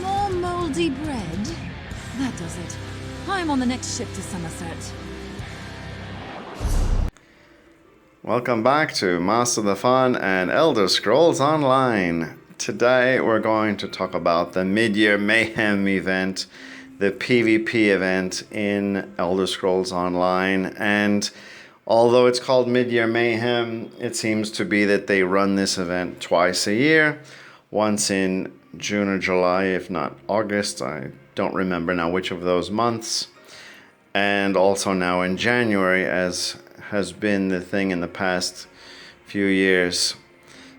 More moldy bread? That does it. I'm on the next ship to Somerset. Welcome back to Master the Fun and Elder Scrolls Online. Today we're going to talk about the Midyear Mayhem event, the PvP event in Elder Scrolls Online. And although it's called Midyear Mayhem, it seems to be that they run this event twice a year, once in June or July, if not August. I don't remember now which of those months. And also now in January, as has been the thing in the past few years.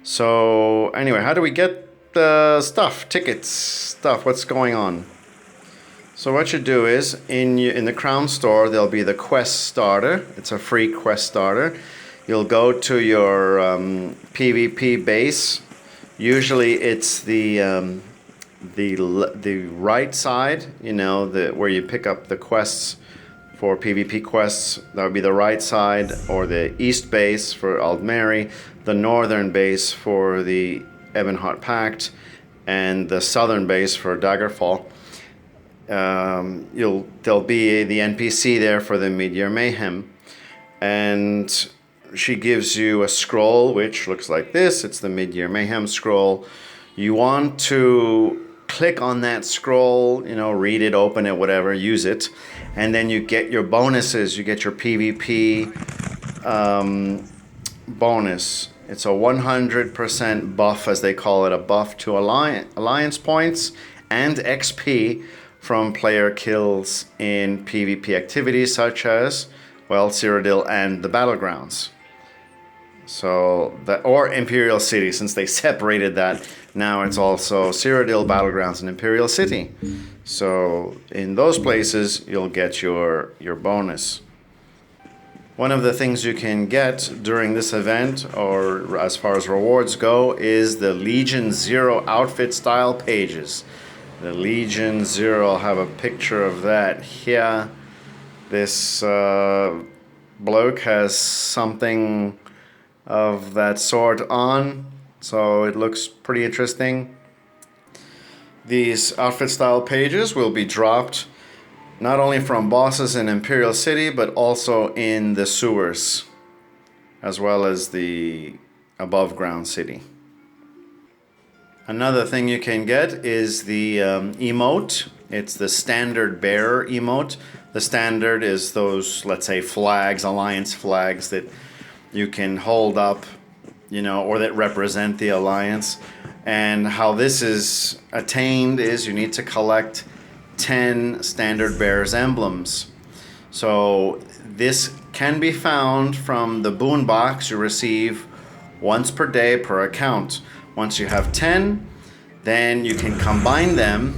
So anyway, how do we get the stuff, tickets, what's going on? So what you do is, in the Crown Store, there'll be the quest starter. It's a free quest starter. You'll go to your PvP base. Usually it's the right side, you know, where you pick up the quests for PvP quests. That would be the right side, or the east base for Aldmeri, the northern base for the Ebonheart Pact, and the southern base for Daggerfall. There'll be the NPC there for the Midyear Mayhem, and she gives you a scroll which looks like this. It's the Midyear Mayhem scroll. You want to click on that scroll, you know, read it, open it, whatever, use it, and then you get your bonuses. You get your PvP bonus. It's a 100% buff, as they call it, a buff to alliance points and XP from player kills in PvP activities such as, well, Cyrodiil and the Battlegrounds. So or Imperial City, since they separated that. Now it's also Cyrodiil, Battlegrounds, and Imperial City. So in those places, you'll get your bonus. One of the things you can get during this event, or as far as rewards go, is the Legion Zero outfit style pages. The Legion Zero, I'll have a picture of that here. This bloke has something of that sort on, so it looks pretty interesting. These outfit style pages will be dropped not only from bosses in Imperial City, but also in the sewers, as well as the above ground city. Another thing you can get is the emote. It's the standard bearer emote. The standard is those, let's say, flags, alliance flags that you can hold up, you know, or that represent the alliance. And how this is attained is you need to collect 10 standard bearers emblems. So this can be found from the boon box you receive once per day per account. Once you have 10, then you can combine them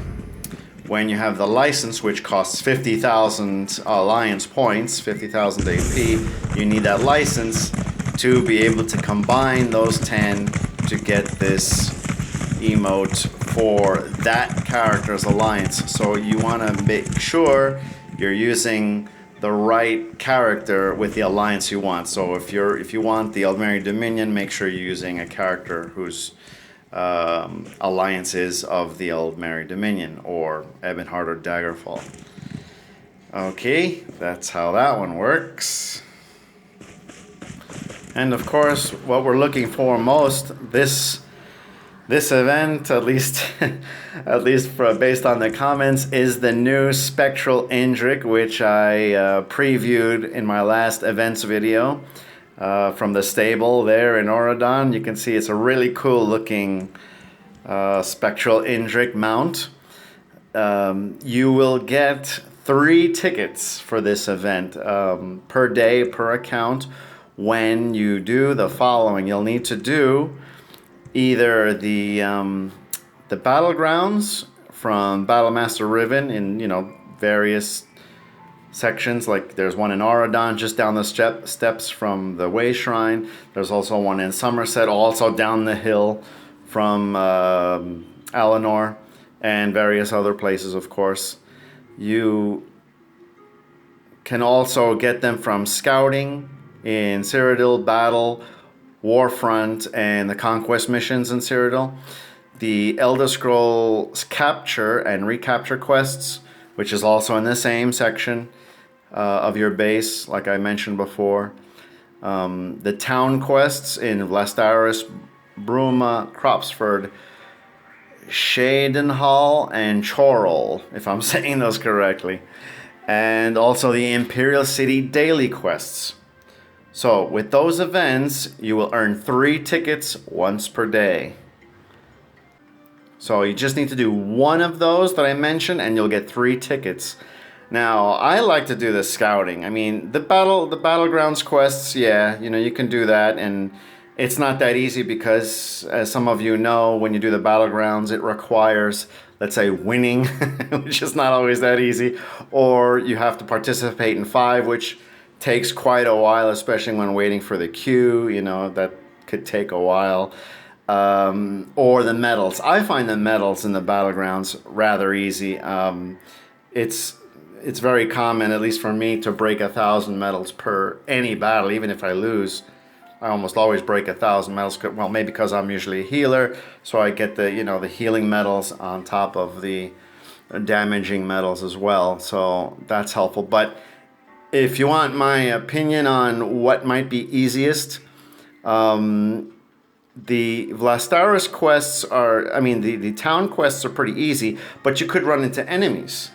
when you have the license, which costs 50,000 alliance points, 50,000 AP. You need that license to be able to combine those 10 to get this emote for that character's alliance. So you want to make sure you're using the right character with the alliance you want. So if you want the Aldmeri Dominion, make sure you're using a character whose alliance is of the Aldmeri Dominion, or Ebonheart or Daggerfall. Okay, that's how that one works. And of course, what we're looking for most this event, at least based on the comments, is the new Spectral Indrik, which I previewed in my last events video from the stable there in Auradon. You can see it's a really cool looking Spectral Indrik mount. You will get 3 tickets for this event per day per account when you do the following. You'll need to do either the Battlegrounds from Battlemaster Riven in, you know, various sections. Like there's one in Auradon just down the steps from the Way Shrine. There's also one in Somerset, also down the hill from Alinor, and various other places, of course. You can also get them from scouting in Cyrodiil, Battle, Warfront, and the Conquest missions in Cyrodiil. the Elder Scrolls capture and recapture quests, which is also in the same section of your base, like I mentioned before. The town quests in Vlastaris, Bruma, Cropsford, Shadenhall, and Chorrol, if I'm saying those correctly. And also the Imperial City daily quests. So with those events, you will earn 3 tickets once per day. So you just need to do one of those that I mentioned and you'll get 3 tickets. Now, I like to do the scouting. I mean, the battlegrounds quests, yeah, you can do that, and it's not that easy because, as some of you know, when you do the battlegrounds, it requires, let's say, winning, which is not always that easy, or you have to participate in 5, which takes quite a while, especially when waiting for the queue. That could take a while. Or the medals. I find the medals in the battlegrounds rather easy. It's very common, at least for me, to break 1,000 medals per any battle, even if I lose. I almost always break 1,000 medals. Well, maybe because I'm usually a healer, so I get the the healing medals on top of the damaging medals as well. So that's helpful. But if you want my opinion on what might be easiest, the Vlastaris quests are, the town quests are pretty easy, but you could run into enemies.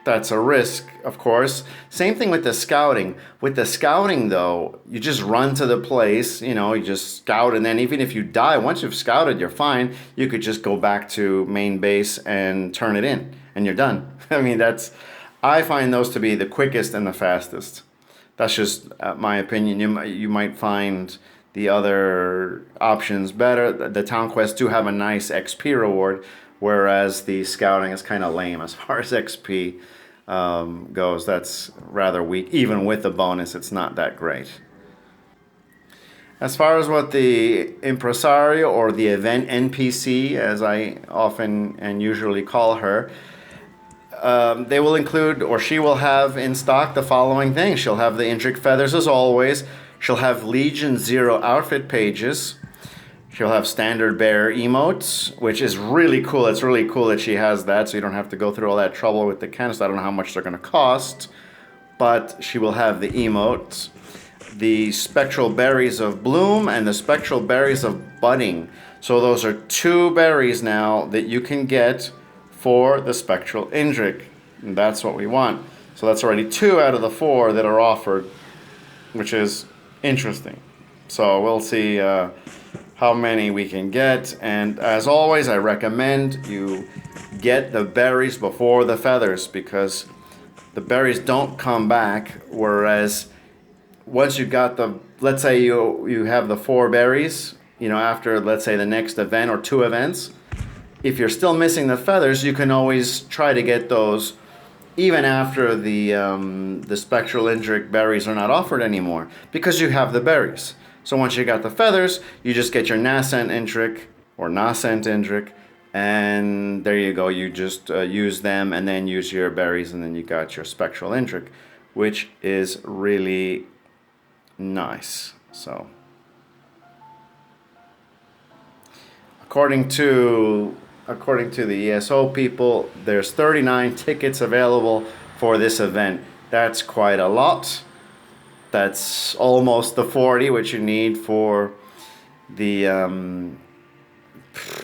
That's a risk, of course. Same thing with the scouting. With the scouting, though, you just run to the place, you just scout, and then even if you die, once you've scouted, you're fine. You could just go back to main base and turn it in, and you're done. I find those to be the quickest and the fastest. That's just my opinion. You might find the other options better. The town quests do have a nice XP reward, whereas the scouting is kind of lame as far as XP goes. That's rather weak. Even with the bonus, it's not that great. As far as what the Impresario, or the event NPC, as I often and usually call her, they will include, or she will have in stock, the following things. She'll have the Indrik feathers as always. She'll have Legion 0 outfit pages. She'll have standard bearer emotes, which is really cool. It's really cool that she has that, so you don't have to go through all that trouble with the canister. I don't know how much they're going to cost, but she will have the emotes. The Spectral Berries of Bloom and the Spectral Berries of Budding. So those are 2 berries now that you can get for the Spectral Indrik. And that's what we want. So that's already 2 out of the 4 that are offered, which is interesting. So we'll see how many we can get. And as always, I recommend you get the berries before the feathers, because the berries don't come back, whereas once you got let's say you have the 4 berries, after, let's say, the next event or 2 events, if you're still missing the feathers, you can always try to get those even after the Spectral Indrik berries are not offered anymore, because you have the berries. So once you got the feathers, you just get your Nascent Indrik or Nascent Indrik, and there you go. You just use them and then use your berries, and then you got your Spectral Indrik, which is really nice. So according to the ESO people, there's 39 tickets available for this event. That's quite a lot. That's almost the 40 which you need for the I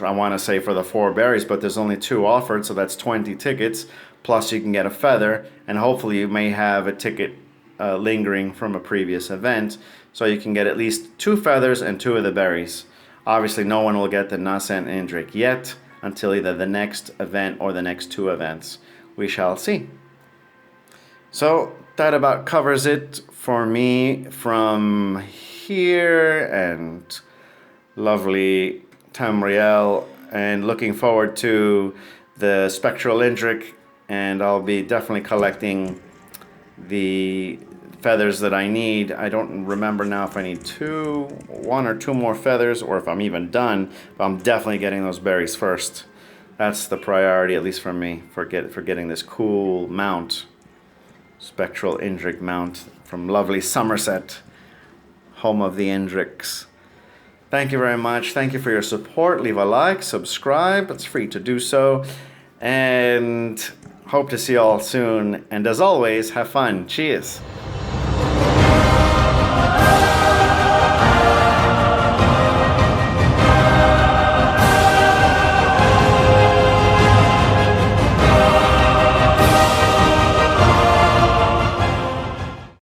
want to say for the 4 berries, but there's only 2 offered, so that's 20 tickets, plus you can get a feather, and hopefully you may have a ticket lingering from a previous event, so you can get at least 2 feathers and 2 of the berries. Obviously no one will get the Nascent Indrik yet, until either the next event or the next 2 events. We shall see. So that about covers it for me from here, and lovely Tamriel, and looking forward to the Spectral Indrik, and I'll be definitely collecting the feathers that I need. I don't remember now if I need 1 or 2 more feathers, or if I'm even done, but I'm definitely getting those berries first. That's the priority, at least for me, for getting this cool mount, Spectral Indrik mount from lovely Somerset, home of the Indriks. Thank you very much. Thank you for your support. Leave a like, subscribe. It's free to do so. And hope to see you all soon. And as always, have fun. Cheers.